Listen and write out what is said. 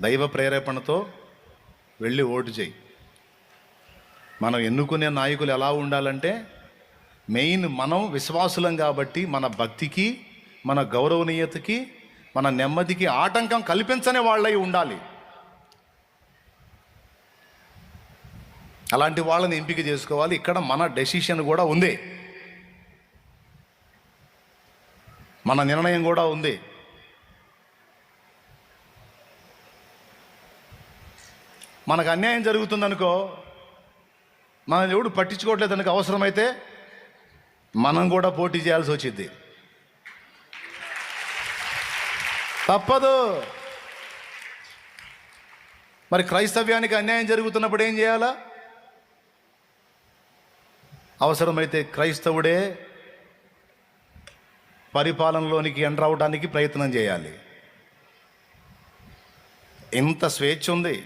దైవ ప్రేరేపణతో వెళ్ళి ఓటు చేయి. మనం ఎన్నుకునే నాయకులు ఎలా ఉండాలంటే, మెయిన్ మనం విశ్వాసులం కాబట్టి మన భక్తికి, మన గౌరవనీయతకి, మన నెమ్మదికి ఆటంకం కల్పించని వాళ్ళై ఉండాలి. అలాంటి వాళ్ళని ఎంపిక చేసుకోవాలి. ఇక్కడ మన డెసిషన్ కూడా ఉంది, మన నిర్ణయం కూడా ఉంది. మనకు అన్యాయం జరుగుతుందనుకో, మన ఎవడు పట్టించుకోవట్లేదు అనుకో, అవసరమైతే మనం కూడా పోటీ చేయాల్సి వచ్చింది. తప్పదు. మరి క్రైస్తవ్యానికి అన్యాయం జరుగుతున్నప్పుడు ఏం చేయాలా? అవసరమైతే క్రైస్తవుడే పరిపాలనలోనికి ఎంటర్ అవడానికి ప్రయత్నం చేయాలి. ఇంత స్వేచ్ఛ ఉంది.